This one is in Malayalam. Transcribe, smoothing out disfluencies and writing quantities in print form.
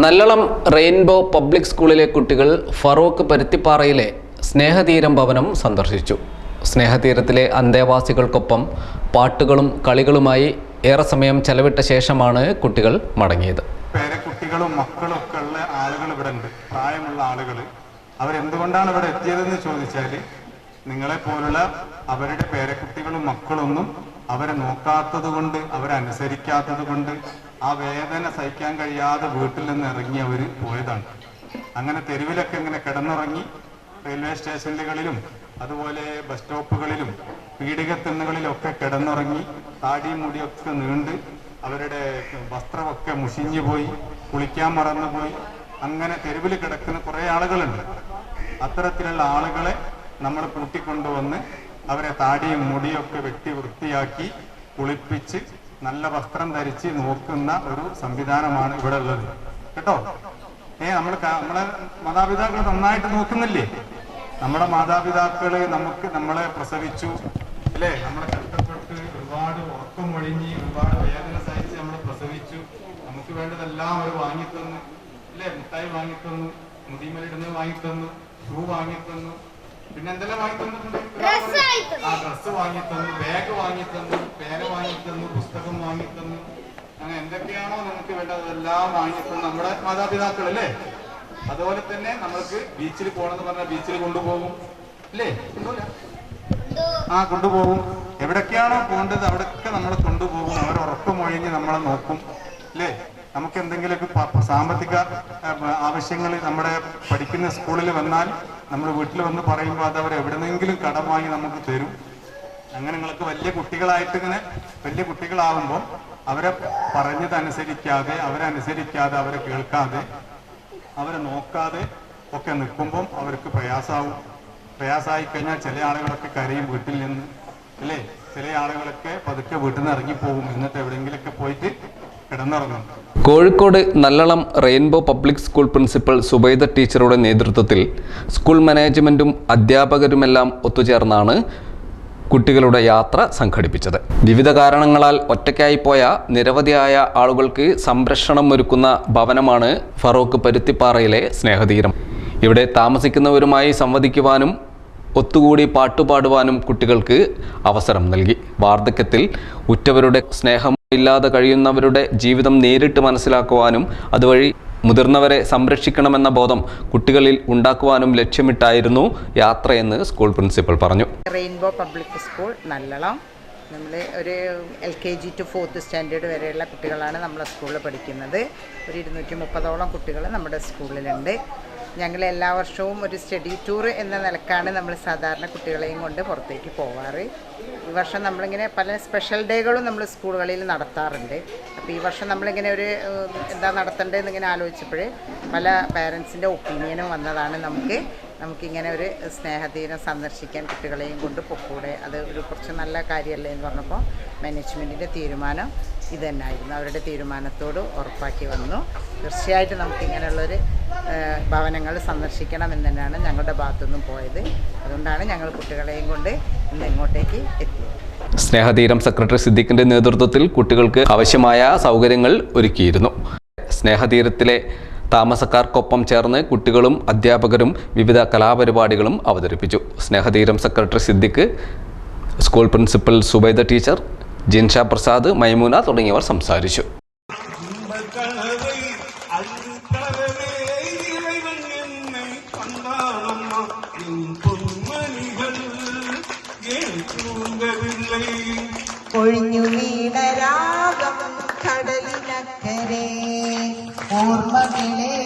നല്ലളം റെയിൻബോ പബ്ലിക് സ്കൂളിലെ കുട്ടികൾ ഫറൂഖ് പരുത്തിപ്പാറയിലെ സ്നേഹതീരം ഭവനം സന്ദർശിച്ചു. സ്നേഹതീരത്തിലെ അന്തേവാസികൾക്കൊപ്പം പാട്ടുകളും കളികളുമായി ഏറെ സമയം ചെലവിട്ട ശേഷമാണ് കുട്ടികൾ മടങ്ങിയത്. പേരക്കുട്ടികളും മക്കളും ഒക്കെ ഉള്ള ആളുകൾ ഇവിടെ ഉണ്ട്, പ്രായമുള്ള ആളുകൾ. അവരെന്തുകൊണ്ടാണ് ഇവിടെ എത്തിയതെന്ന് ചോദിച്ചാൽ, നിങ്ങളെ പോലുള്ള അവരുടെ പേരക്കുട്ടികളും മക്കളൊന്നും അവരെ നോക്കാത്തത് കൊണ്ട്, അവരനുസരിക്കാത്തത് കൊണ്ട് ആ വേദന സഹിക്കാൻ കഴിയാതെ വീട്ടിൽ നിന്ന് ഇറങ്ങി അവർ പോയതാണ്. അങ്ങനെ തെരുവിലൊക്കെ ഇങ്ങനെ കിടന്നുറങ്ങി റെയിൽവേ സ്റ്റേഷനുകളിലും അതുപോലെ ബസ് സ്റ്റോപ്പുകളിലും പീഡികത്തിണ്ണുകളിലൊക്കെ കിടന്നുറങ്ങി താടിയും മുടിയൊക്കെ നീണ്ട് അവരുടെ വസ്ത്രമൊക്കെ മുഷിഞ്ഞു പോയി, കുളിക്കാൻ മറന്നുപോയി, അങ്ങനെ തെരുവിൽ കിടക്കുന്ന കുറേ ആളുകളുണ്ട്. അത്തരത്തിലുള്ള ആളുകളെ നമ്മൾ കൂട്ടിക്കൊണ്ടുവന്ന് അവരെ താടിയും മുടിയൊക്കെ വെട്ടി വൃത്തിയാക്കി കുളിപ്പിച്ച് നല്ല വസ്ത്രം ധരിച്ച് നോക്കുന്ന ഒരു സംവിധാനമാണ് ഇവിടെ ഉള്ളത് കേട്ടോ. നമ്മളെ മാതാപിതാക്കൾ നന്നായിട്ട് നോക്കുന്നില്ലേ? നമ്മുടെ മാതാപിതാക്കള് നമ്മളെ പ്രസവിച്ചു അല്ലേ, നമ്മളെ കഷ്ടപ്പെട്ട് ഒരുപാട് ഉറക്കം ഒഴിഞ്ഞ് ഒരുപാട് വേദന സഹിച്ച് നമ്മളെ പ്രസവിച്ചു. നമുക്ക് വേണ്ടതെല്ലാം അവർ വാങ്ങിത്തന്നു അല്ലേ, മിഠായി വാങ്ങിത്തന്നു, മുതിമലിടുന്നത് വാങ്ങിത്തന്നു, ഷൂ വാങ്ങിത്തന്നു, പിന്നെ എന്തെല്ലാം വാങ്ങിത്തന്നിട്ടുണ്ട്? ഡ്രസ്സ് വാങ്ങിത്തന്നു, ബാഗ് വാങ്ങിത്തന്നു, പേന വാങ്ങിത്തന്നു, പുസ്തകം വാങ്ങിത്തന്നു, അങ്ങനെ എന്തൊക്കെയാണോ നമുക്ക് വേണ്ടത് അതെല്ലാം വാങ്ങിത്തന്നു നമ്മുടെ മാതാപിതാക്കൾ അല്ലേ. അതുപോലെ തന്നെ നമ്മൾക്ക് ബീച്ചിൽ പോകണമെന്ന് പറഞ്ഞാൽ ബീച്ചിൽ കൊണ്ടുപോകും അല്ലേ, കൊണ്ടുപോകും. എവിടൊക്കെയാണോ പോകേണ്ടത് അവിടെയൊക്കെ നമ്മളെ കൊണ്ടുപോകും. അവർ ഉറക്കമൊഴിഞ്ഞ് നമ്മളെ നോക്കും അല്ലേ. നമുക്ക് എന്തെങ്കിലുമൊക്കെ സാമ്പത്തിക ആവശ്യങ്ങൾ നമ്മുടെ പഠിക്കുന്ന സ്കൂളിൽ വന്നാൽ നമ്മൾ വീട്ടിൽ വന്ന് പറയുമ്പോൾ അത് അവർ എവിടെന്നെങ്കിലും കടം വാങ്ങി നമുക്ക് തരും. അങ്ങനെ നിങ്ങൾക്ക് വലിയ കുട്ടികളാവുമ്പോൾ അവരെ പറഞ്ഞതനുസരിക്കാതെ, അവരെ കേൾക്കാതെ, അവരെ നോക്കാതെ ഒക്കെ നിൽക്കുമ്പം അവർക്ക് പ്രയാസമായി കഴിഞ്ഞാൽ ചില ആളുകളൊക്കെ കരയും വീട്ടിൽ നിന്ന് അല്ലേ. ചില ആളുകളൊക്കെ പതുക്കെ വീട്ടിൽ നിന്ന് ഇറങ്ങിപ്പോകും, എന്നിട്ട് എവിടെയെങ്കിലൊക്കെ പോയിട്ട് കിടന്നിറങ്ങും. Kozhikode Nallalam rainbow public school principal Subaida ടീച്ചറുടെ നേതൃത്വത്തിൽ സ്കൂൾ മാനേജ്മെൻറ്റും അധ്യാപകരുമെല്ലാം ഒത്തുചേർന്നാണ് കുട്ടികളുടെ യാത്ര സംഘടിപ്പിച്ചത്. വിവിധ കാരണങ്ങളാൽ ഒറ്റയ്ക്കായി പോയ നിരവധിയായ ആളുകൾക്ക് സംരക്ഷണം ഒരുക്കുന്ന ഭവനമാണ് ഫറൂഖ് പരുത്തിപ്പാറയിലെ സ്നേഹതീരം. ഇവിടെ താമസിക്കുന്നവരുമായി സംവദിക്കുവാനും ഒത്തുകൂടി പാട്ടുപാടുവാനും കുട്ടികൾക്ക് അവസരം നൽകി. വാർദ്ധക്യത്തിൽ ഉറ്റവരുടെ സ്നേഹം ഇല്ലാതെ കഴിയുന്നവരുടെ ജീവിതം നേരിട്ട് മനസ്സിലാക്കുവാനും അതുവഴി മുതിർന്നവരെ സംരക്ഷിക്കണമെന്ന ബോധം കുട്ടികളിൽ ഉണ്ടാക്കുവാനും ലക്ഷ്യമിട്ടായിരുന്നു യാത്രയെന്ന് സ്കൂൾ പ്രിൻസിപ്പൽ പറഞ്ഞു. റെയിൻബോ പബ്ലിക് സ്കൂൾ നല്ലളം, നമ്മൾ ഒരു LKG to 4th സ്റ്റാൻഡേർഡ് വരെയുള്ള കുട്ടികളാണ് നമ്മളെ സ്കൂളിൽ പഠിക്കുന്നത്. ഒരു 230ഓളം കുട്ടികൾ നമ്മുടെ സ്കൂളിലുണ്ട്. ഞങ്ങൾ എല്ലാ വർഷവും ഒരു സ്റ്റഡി ടൂർ എന്ന നിലക്കാണ് നമ്മൾ സാധാരണ കുട്ടികളെയും കൊണ്ട് പുറത്തേക്ക് പോവാറ്. ഈ വർഷം നമ്മളിങ്ങനെ പല സ്പെഷ്യൽ ഡേകളും നമ്മൾ സ്കൂളുകളിൽ നടത്താറുണ്ട്. അപ്പോൾ ഈ വർഷം നമ്മളിങ്ങനെ ഒരു എന്താ നടത്തേണ്ടതെന്ന് ഇങ്ങനെ ആലോചിച്ചപ്പോൾ പല പാരൻസിൻ്റെ ഒപ്പീനിയനും വന്നതാണ് നമുക്കിങ്ങനെ ഒരു സ്നേഹതീരം സന്ദർശിക്കാൻ കുട്ടികളെയും കൊണ്ട് പൊക്കൂടെ, അത് ഒരു കുറച്ച് നല്ല കാര്യമല്ലേ എന്ന് പറഞ്ഞപ്പോൾ മാനേജ്മെൻറ്റിൻ്റെ തീരുമാനം ഇത് തന്നെയായിരുന്നു. അവരുടെ തീരുമാനത്തോട് ഉറപ്പാക്കി വന്നു. തീർച്ചയായിട്ടും നമുക്കിങ്ങനെയുള്ളൊരു ഭവനങ്ങൾ സന്ദർശിക്കണം എന്ന് തന്നെയാണ് ഞങ്ങളുടെ ഭാഗത്തുനിന്നും പോയത്. അതുകൊണ്ടാണ് ഞങ്ങൾ കുട്ടികളെയും കൊണ്ട് ഇന്ന് ഇങ്ങോട്ടേക്ക് എത്തിയത്. സ്നേഹതീരം സെക്രട്ടറി സിദ്ദിഖിൻ്റെ നേതൃത്വത്തിൽ കുട്ടികൾക്ക് ആവശ്യമായ സൗകര്യങ്ങൾ ഒരുക്കിയിരുന്നു. സ്നേഹതീരത്തിലെ താമസക്കാർക്കൊപ്പം ചേർന്ന് കുട്ടികളും അധ്യാപകരും വിവിധ കലാപരിപാടികളും അവതരിപ്പിച്ചു. Snehatheeram secretary Siddique, school principal Subaida teacher, Jinsha Prasad, Maimoona തുടങ്ങിയവർ സംസാരിച്ചു. ഒഴിഞ്ഞു വീണ രാഗം കടലിനക്കരെ ഓർമ്മകളെ